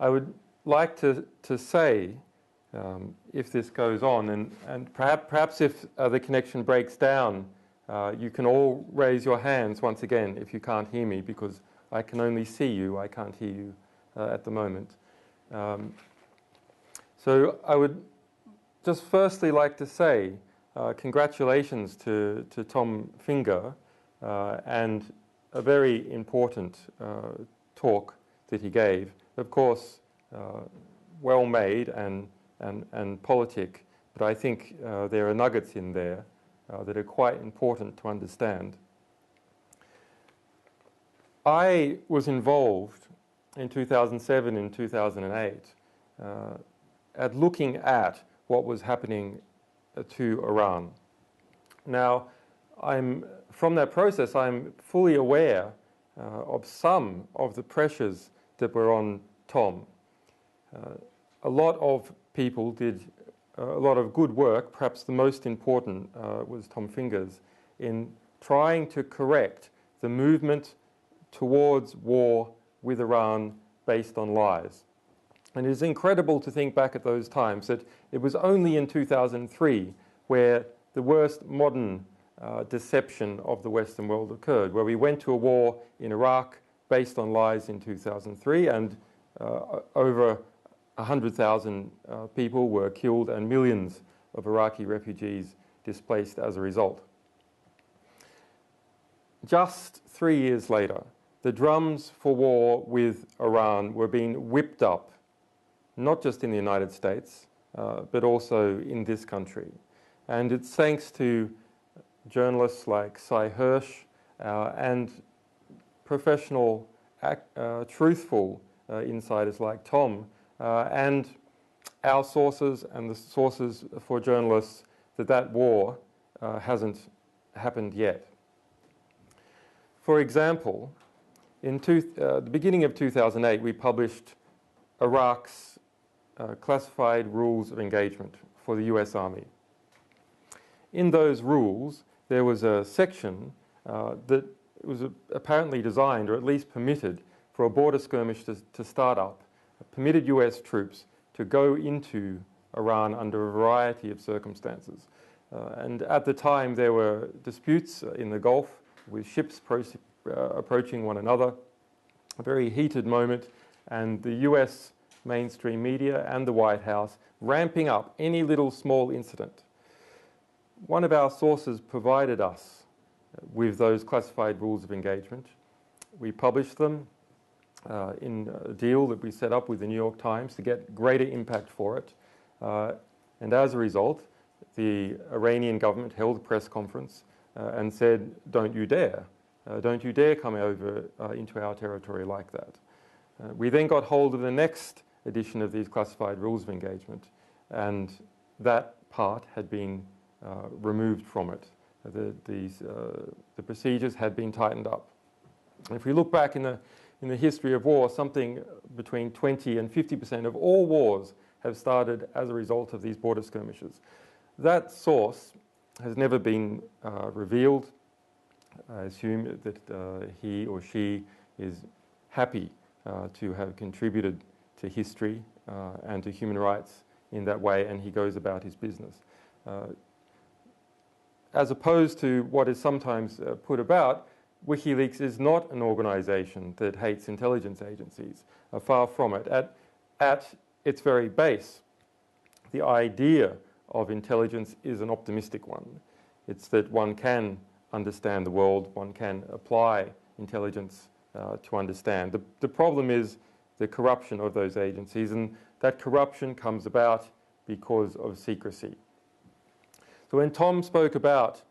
I would like to say, if this goes on, and perhaps if the connection breaks down, you can all raise your hands once again if you can't hear me, because I can only see you, I can't hear you at the moment. So I would just firstly like to say congratulations to Tom Finger and a very important talk that he gave. Of course, well made and politic, but I think there are nuggets in there that are quite important to understand. I was involved in 2007 and 2008 at looking at what was happening to Iran. Now, from that process, I'm fully aware of some of the pressures that were on Tom. A lot of people did a lot of good work. Perhaps the most important was Tom Finger's in trying to correct the movement towards war with Iran based on lies. And it is incredible to think back at those times that it was only in 2003 where the worst modern deception of the Western world occurred, where we went to a war in Iraq based on lies in 2003, and over 100,000 people were killed and millions of Iraqi refugees displaced as a result. Just 3 years later, the drums for war with Iran were being whipped up, not just in the United States, but also in this country. And it's thanks to journalists like Cy Hirsch and professional, truthful insiders like Tom, and our sources and the sources for journalists that war hasn't happened yet. For example, in the beginning of 2008, we published Iraq's classified rules of engagement for the US Army. In those rules, there was a section that was apparently designed, or at least permitted, for a border skirmish to start up, permitted US troops to go into Iran under a variety of circumstances. And at the time, there were disputes in the Gulf with ships approaching one another, a very heated moment, and the US mainstream media and the White House ramping up any little small incident. One of our sources provided us with those classified rules of engagement. We published them in a deal that we set up with the New York Times to get greater impact for it. And as a result, the Iranian government held a press conference and said, don't you dare come over into our territory like that. We then got hold of the next edition of these classified rules of engagement, and that part had been removed from it. The procedures had been tightened up. If we look back in the history of war, something between 20 and 50% of all wars have started as a result of these border skirmishes. That source has never been revealed. I assume that he or she is happy to have contributed to history and to human rights in that way, and he goes about his business. As opposed to what is sometimes put about, WikiLeaks is not an organization that hates intelligence agencies. Far from it. At its very base, the idea of intelligence is an optimistic one. It's that one can understand the world, one can apply intelligence to understand. The problem is the corruption of those agencies, and that corruption comes about because of secrecy. So when Tom spoke about,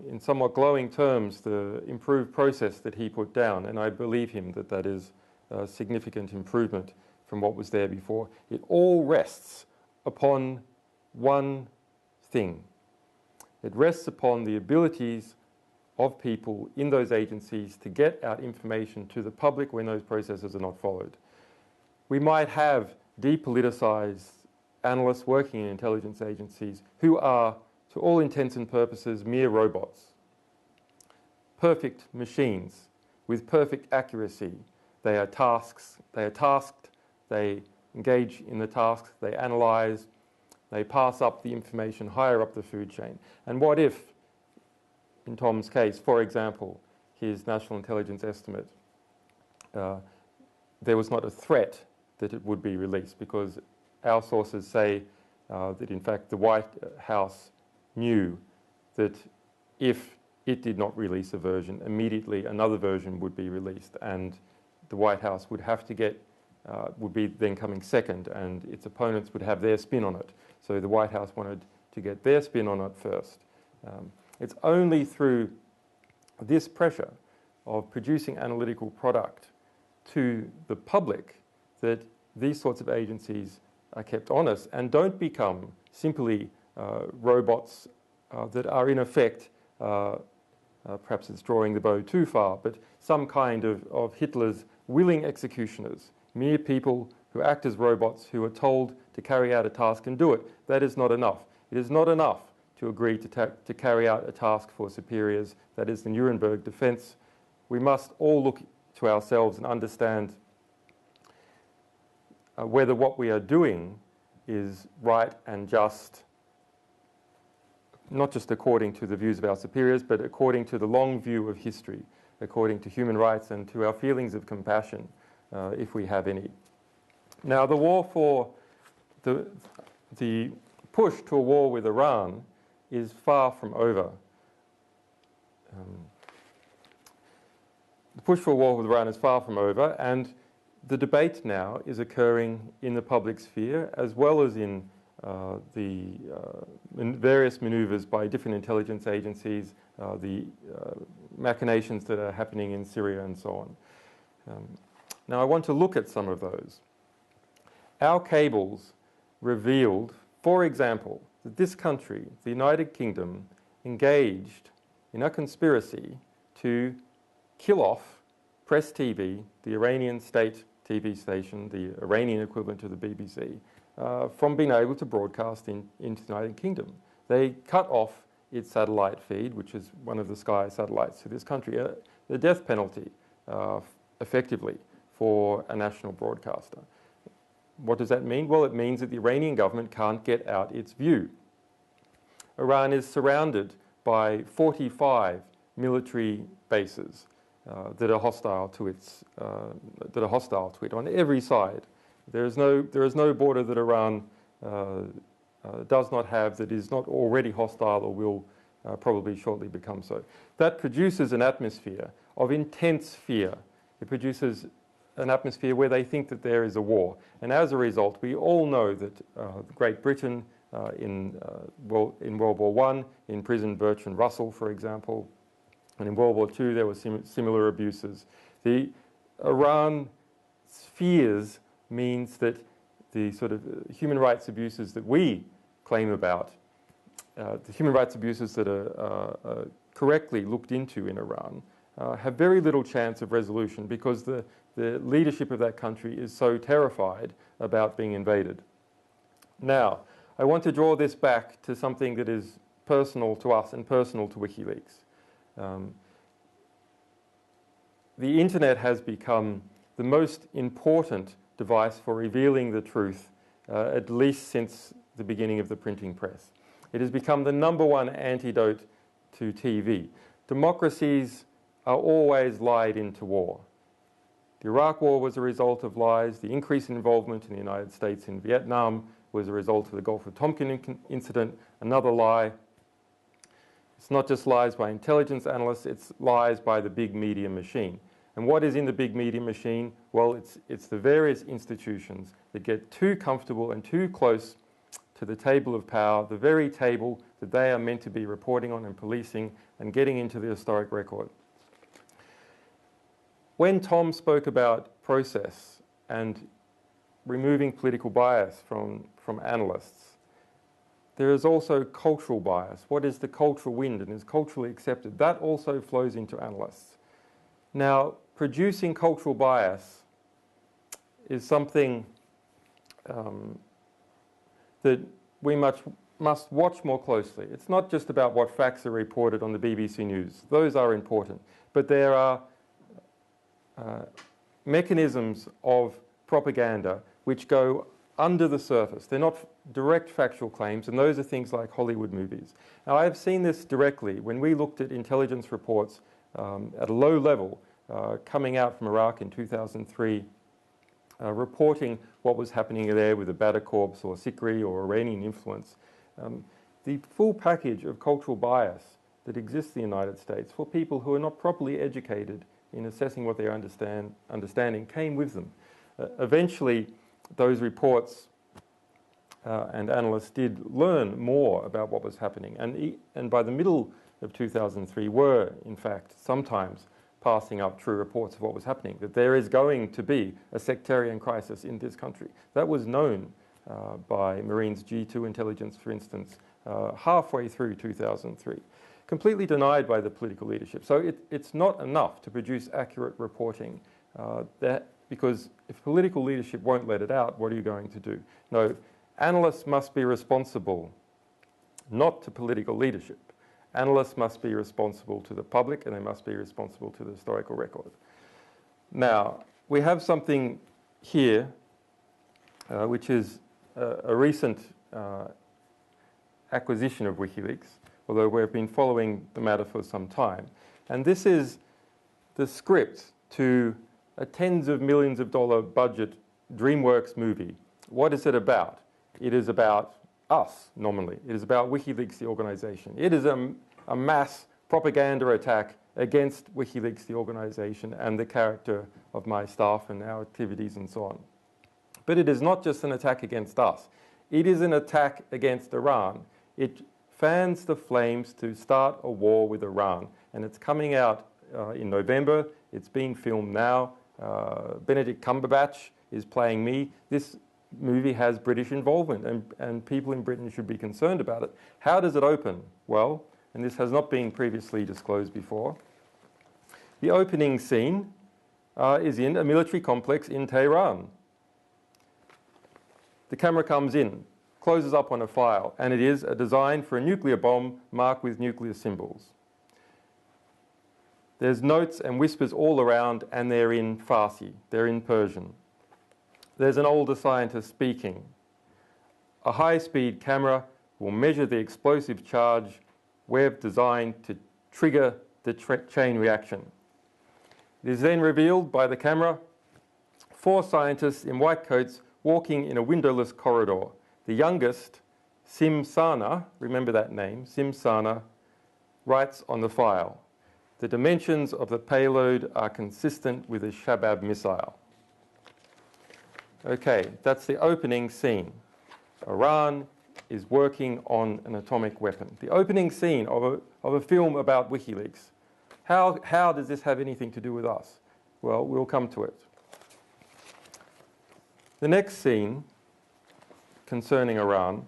in somewhat glowing terms, the improved process that he put down, and I believe him that that is a significant improvement from what was there before, it all rests upon one thing. It rests upon the abilities of people in those agencies to get out information to the public when those processes are not followed. We might have depoliticized analysts working in intelligence agencies who are, to all intents and purposes, mere robots. Perfect machines with perfect accuracy. They are tasked, they engage in the tasks, they analyse, they pass up the information higher up the food chain. And what if, in Tom's case, for example, his national intelligence estimate, there was not a threat that it would be released, because our sources say that in fact the White House knew that if it did not release a version, immediately another version would be released, and the White House would have to get, would be then coming second, and its opponents would have their spin on it. So the White House wanted to get their spin on it first. It's only through this pressure of producing analytical product to the public that these sorts of agencies are kept honest and don't become simply robots that are in effect, perhaps it's drawing the bow too far, but some kind of Hitler's willing executioners, mere people who act as robots, who are told to carry out a task and do it. That is not enough. It is not enough to agree to carry out a task for superiors. That is the Nuremberg defense. We must all look to ourselves and understand whether what we are doing is right and just, not just according to the views of our superiors, but according to the long view of history, according to human rights and to our feelings of compassion, if we have any. Now, the war for the push to a war with Iran is far from over. The push for a war with Iran is far from over, and the debate now is occurring in the public sphere as well as in various manoeuvres by different intelligence agencies, the machinations that are happening in Syria and so on. Now I want to look at some of those. Our cables revealed, for example, that this country, the United Kingdom, engaged in a conspiracy to kill off Press TV, the Iranian state TV station, the Iranian equivalent to the BBC, from being able to broadcast into the United Kingdom. They cut off its satellite feed, which is one of the Sky satellites to this country, the death penalty, effectively, for a national broadcaster. What does that mean? Well, it means that the Iranian government can't get out its view. Iran is surrounded by 45 military bases that are hostile to it on every side. There is no border that Iran does not have that is not already hostile or will probably shortly become so. That produces an atmosphere of intense fear. It produces an atmosphere where they think that there is a war. And as a result, we all know that Great Britain in World War I imprisoned Bertrand Russell, for example, and in World War II there were similar abuses. The Iran fears means that the sort of human rights abuses that we claim about, the human rights abuses that are correctly looked into in Iran, have very little chance of resolution because the leadership of that country is so terrified about being invaded. Now, I want to draw this back to something that is personal to us and personal to WikiLeaks. The internet has become the most important device for revealing the truth, at least since the beginning of the printing press. It has become the #1 antidote to TV. Democracies are always lied into war. The Iraq War was a result of lies. The increase in involvement in the United States in Vietnam was a result of the Gulf of Tonkin incident, another lie. It's not just lies by intelligence analysts, it's lies by the big media machine. And what is in the big media machine? Well, it's the various institutions that get too comfortable and too close to the table of power, the very table that they are meant to be reporting on and policing and getting into the historic record. When Tom spoke about process and removing political bias from analysts, there is also cultural bias. What is the cultural wind and is culturally accepted? That also flows into analysts. Now, producing cultural bias is something that we must watch more closely. It's not just about what facts are reported on the BBC News. Those are important. But there are mechanisms of propaganda which go under the surface. They're not direct factual claims, and those are things like Hollywood movies. Now, I have seen this directly when we looked at intelligence reports at a low level coming out from Iraq in 2003, reporting what was happening there with the Badr Corps or Sikri or Iranian influence. The full package of cultural bias that exists in the United States for people who are not properly educated in assessing what they're understanding came with them. Eventually, those reports and analysts did learn more about what was happening, and by the middle of 2003 were, in fact, sometimes passing up true reports of what was happening, that there is going to be a sectarian crisis in this country. That was known by Marines G2 intelligence, for instance, halfway through 2003. Completely denied by the political leadership. So it's not enough to produce accurate reporting, because if political leadership won't let it out, what are you going to do? No, analysts must be responsible, not to political leadership. Analysts must be responsible to the public, and they must be responsible to the historical record. Now, we have something here, which is a recent acquisition of WikiLeaks, although we've been following the matter for some time. And this is the script to a tens of millions of dollar budget DreamWorks movie. What is it about? It is about us, nominally. It is about WikiLeaks, the organization. It is a mass propaganda attack against WikiLeaks, the organization, and the character of my staff and our activities and so on. But it is not just an attack against us. It is an attack against Iran. It fans the flames to start a war with Iran. And it's coming out in November. It's being filmed now. Benedict Cumberbatch is playing me. This movie has British involvement, and people in Britain should be concerned about it. How does it open? Well, and this has not been previously disclosed before, the opening scene is in a military complex in Tehran. The camera comes in, closes up on a file, and it is a design for a nuclear bomb marked with nuclear symbols. There's notes and whispers all around, and they're in Farsi, they're in Persian. There's an older scientist speaking. A high-speed camera will measure the explosive charge we've designed to trigger the chain reaction. It is then revealed by the camera 4 scientists in white coats walking in a windowless corridor. The youngest, Simsana, remember that name, Simsana, writes on the file, "The dimensions of the payload are consistent with a Shabab missile." Okay, that's the opening scene. Iran is working on an atomic weapon. The opening scene of a film about WikiLeaks. How does this have anything to do with us? Well, we'll come to it. The next scene concerning Iran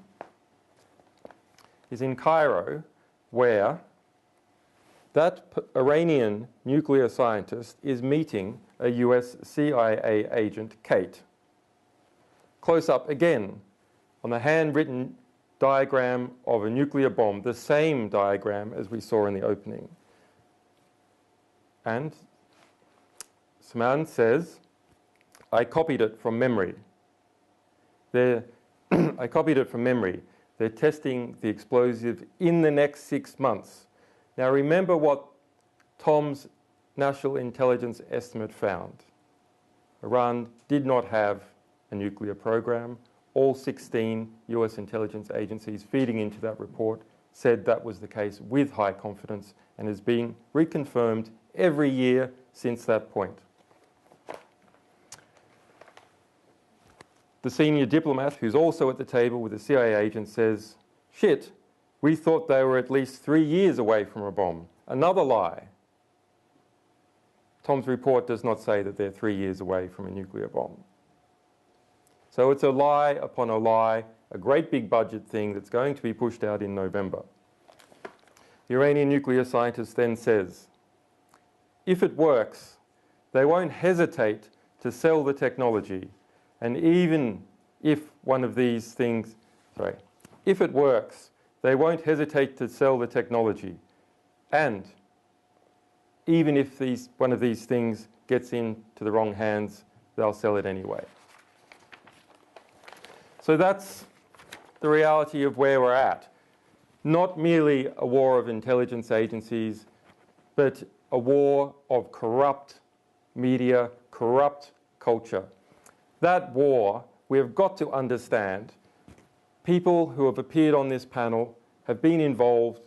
is in Cairo, where that Iranian nuclear scientist is meeting a US CIA agent, Kate. Close up again on the handwritten diagram of a nuclear bomb, the same diagram as we saw in the opening. And Saman says, "I copied it from memory." I copied it from memory. They're testing the explosive in the next 6 months. Now remember what Tom's National Intelligence Estimate found. Iran did not have a nuclear program. All 16 US intelligence agencies feeding into that report said that was the case with high confidence, and has been reconfirmed every year since that point. The senior diplomat, who's also at the table with the CIA agent, says, "Shit, we thought they were at least 3 years away from a bomb." Another lie. Tom's report does not say that they're 3 years away from a nuclear bomb. So it's a lie upon a lie, a great big budget thing that's going to be pushed out in November. The Iranian nuclear scientist then says, if it works, they won't hesitate to sell the technology. And even if one of these things, if it works, they won't hesitate to sell the technology. And even if one of these things gets into the wrong hands, they'll sell it anyway. So that's the reality of where we're at. Not merely a war of intelligence agencies, but a war of corrupt media, corrupt culture. That war, we have got to understand. People who have appeared on this panel have been involved,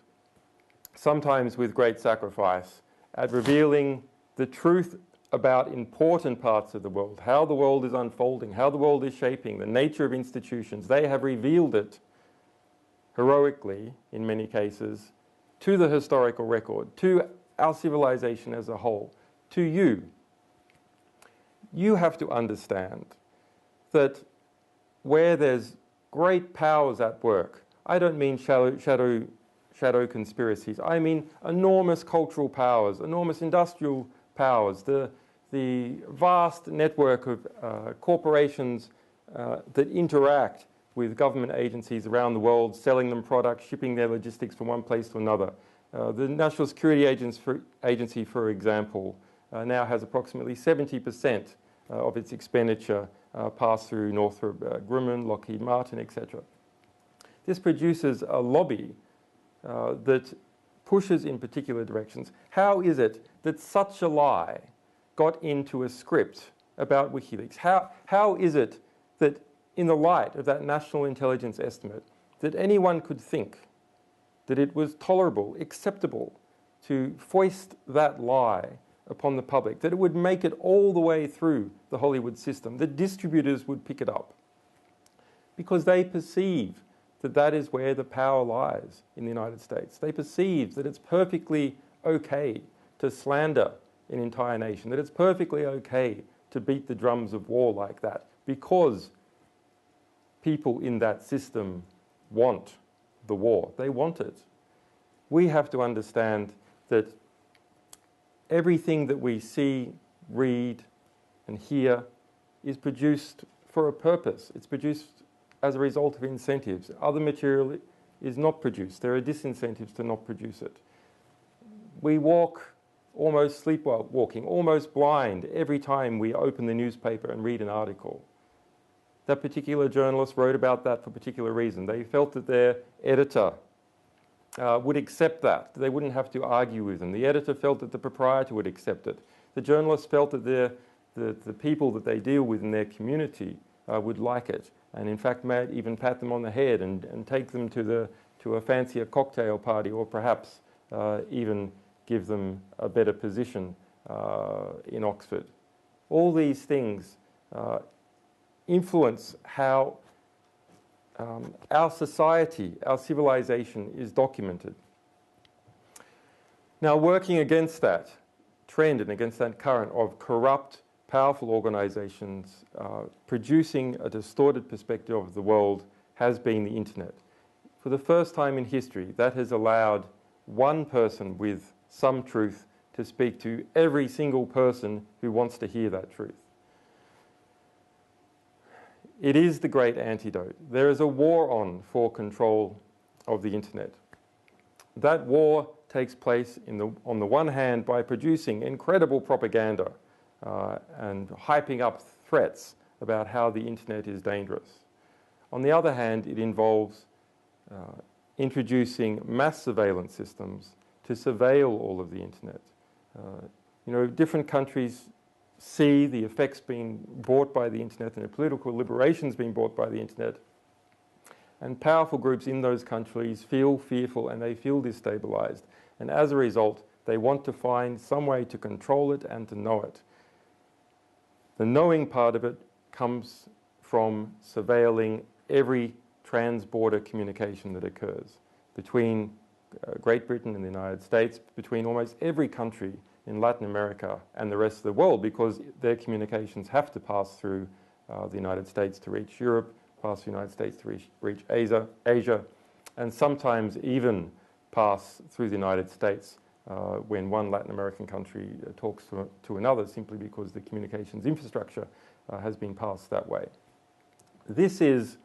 sometimes with great sacrifice, at revealing the truth about important parts of the world, how the world is unfolding, how the world is shaping, the nature of institutions. They have revealed it heroically, in many cases, to the historical record, to our civilization as a whole, to you. You have to understand that where there's great powers at work, I don't mean shadow conspiracies, I mean enormous cultural powers, enormous industrial powers, the vast network of corporations that interact with government agencies around the world, selling them products, shipping their logistics from one place to another. The National Security Agency, for example, now has approximately 70% of its expenditure pass through Northrop Grumman, Lockheed Martin, etc. This produces a lobby that pushes in particular directions. How is it that such a lie got into a script about WikiLeaks? How is it that in the light of that national intelligence estimate, that anyone could think that it was tolerable, acceptable to foist that lie upon the public, that it would make it all the way through the Hollywood system, that distributors would pick it up? Because they perceive that that is where the power lies in the United States. They perceive that it's perfectly okay to slander an entire nation, that it's perfectly okay to beat the drums of war like that, because people in that system want the war. They want it. We have to understand that everything that we see, read, and hear is produced for a purpose. It's produced as a result of incentives. Other material is not produced. There are disincentives to not produce it. We walk almost sleepwalking, almost blind every time we open the newspaper and read an article. That particular journalist wrote about that for a particular reason. They felt that their editor would accept that. They wouldn't have to argue with them. The editor felt that the proprietor would accept it. The journalist felt that the people that they deal with in their community would like it, and in fact might even pat them on the head and take them to a fancier cocktail party, or perhaps even give them a better position in Oxford. All these things influence how our society, our civilization is documented. Now, working against that trend and against that current of corrupt, powerful organizations producing a distorted perspective of the world has been the internet. For the first time in history, that has allowed one person with some truth to speak to every single person who wants to hear that truth. It is the great antidote. There is a war on for control of the internet. That war takes place on the one hand by producing incredible propaganda and hyping up threats about how the internet is dangerous. On the other hand, it involves introducing mass surveillance systems to surveil all of the internet. Different countries see the effects being brought by the internet and the political liberations being brought by the internet. And powerful groups in those countries feel fearful and they feel destabilized. And as a result, they want to find some way to control it and to know it. The knowing part of it comes from surveilling every trans-border communication that occurs between Great Britain and the United States, between almost every country in Latin America and the rest of the world, because their communications have to pass through the United States to reach Europe, pass the United States to reach Asia, and sometimes even pass through the United States when one Latin American country talks to another, simply because the communications infrastructure has been passed that way. This is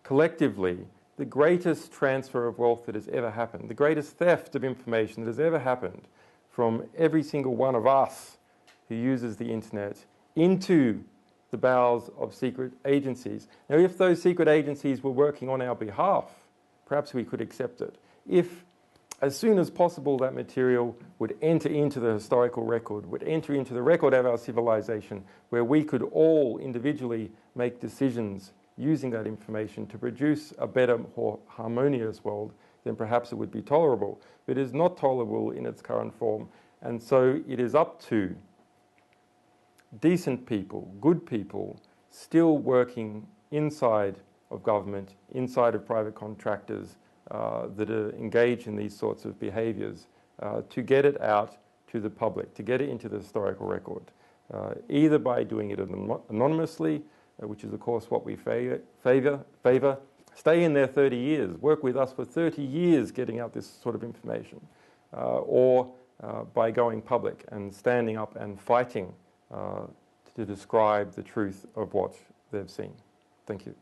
collectively the greatest transfer of wealth that has ever happened, the greatest theft of information that has ever happened from every single one of us who uses the internet into the bowels of secret agencies. Now, if those secret agencies were working on our behalf, perhaps we could accept it. If, as soon as possible, that material would enter into the historical record, would enter into the record of our civilization, where we could all individually make decisions using that information to produce a better, more harmonious world, then perhaps it would be tolerable. But it is not tolerable in its current form. And so it is up to decent people, good people, still working inside of government, inside of private contractors that are engaged in these sorts of behaviours, to get it out to the public, to get it into the historical record, either by doing it anonymously, which is of course what we favour. Stay in there 30 years, work with us for 30 years getting out this sort of information, or by going public and standing up and fighting to describe the truth of what they've seen. Thank you.